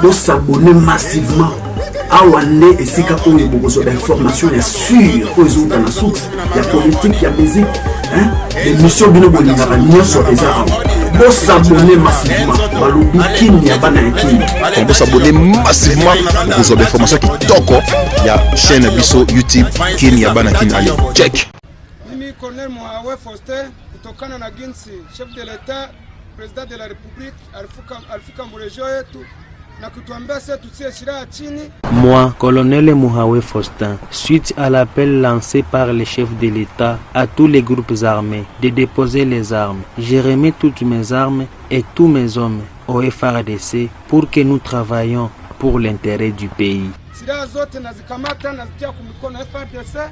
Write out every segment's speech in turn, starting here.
vous s'abonner massivement à Wande et si vous avez beaucoup d'informations sûres aux autres dans source, il y a politique, il y a musique, les missions de nous sur les armes. Vous s'abonner massivement, vous s'abonner massivement aux informations qui toquent. Il y a chaîne Bisso YouTube qui n'y a pas allez check. Mimi Colonel Muhawe Faustin kutokana na ginsi chef de l'État président de la République Alfuka Mburejo yetu na kutuambia sasa tutie silaha chini. Moi, colonel Muhawe Faustin, suite à l'appel lancé par le chef de l'État à tous les groupes armés de déposer les armes, j'ai remis toutes mes armes et tous mes hommes au FARDC pour que nous travaillions pour l'intérêt du pays. Silaha zote nazikamata nazitia kumikono FARDC.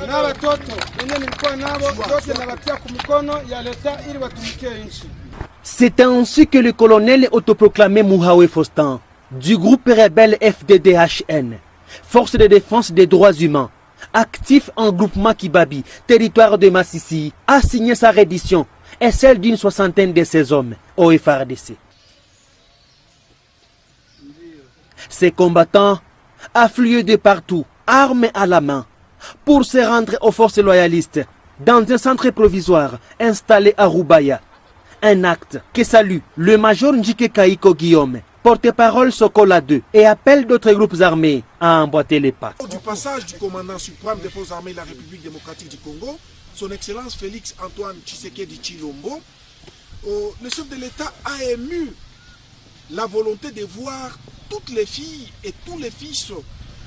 Na watoto wenye nilikuwa nabo zote nawatia kumikono ya leta ili watumikie nchi. C'est ainsi que le colonel autoproclamé Muhawe Faustin, du groupe rebelle FDDHN, Force de défense des droits humains, actif en groupement Kibabi, territoire de Massissi, a signé sa reddition et celle d'une soixantaine de ses hommes au FARDC. Ces combattants affluent de partout, armes à la main, pour se rendre aux forces loyalistes dans un centre provisoire installé à Roubaya. Un acte que salue le major Njike Kaiko Guillaume, porte-parole Sokola 2, et appelle d'autres groupes armés à emboîter les pas. Du passage du commandant suprême des forces armées de la République démocratique du Congo, son Excellence Félix Antoine Tshisekedi Tshilombo, le chef de l'État a ému la volonté de voir toutes les filles et tous les fils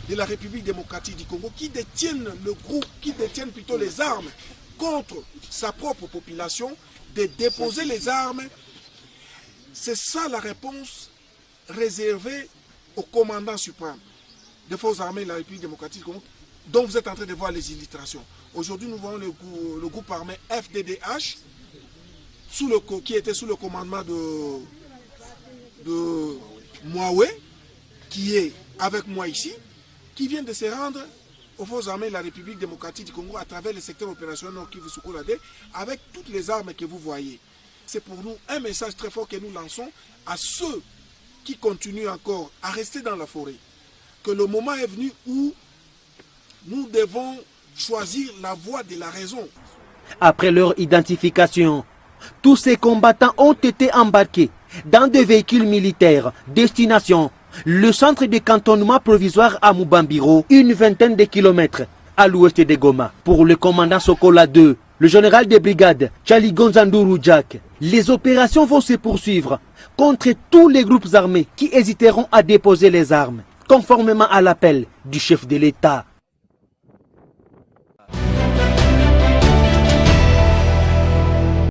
de la République démocratique du Congo qui détiennent le groupe, qui détiennent plutôt les armes contre sa propre population, de déposer les armes. C'est ça la réponse réservée au commandant suprême des forces armées de la République démocratique du Congo, dont vous êtes en train de voir les illustrations. Aujourd'hui, nous voyons le groupe armé FDDH, qui était sous le commandement de Muhawe, qui est avec moi ici, qui vient de se rendre aux forces armées de la République démocratique du Congo à travers le secteur opérationnel Nord Kivu Sokolade avec toutes les armes que vous voyez. C'est pour nous un message très fort que nous lançons à ceux qui continuent encore à rester dans la forêt. Que le moment est venu où nous devons choisir la voie de la raison. Après leur identification, tous ces combattants ont été embarqués dans des véhicules militaires. Destination le centre de cantonnement provisoire à Mubambiro, une vingtaine de kilomètres à l'ouest de Goma. Pour le commandant Sokola 2, le général de brigade Charlie Gonzanduru Jack, les opérations vont se poursuivre contre tous les groupes armés qui hésiteront à déposer les armes, conformément à l'appel du chef de l'État.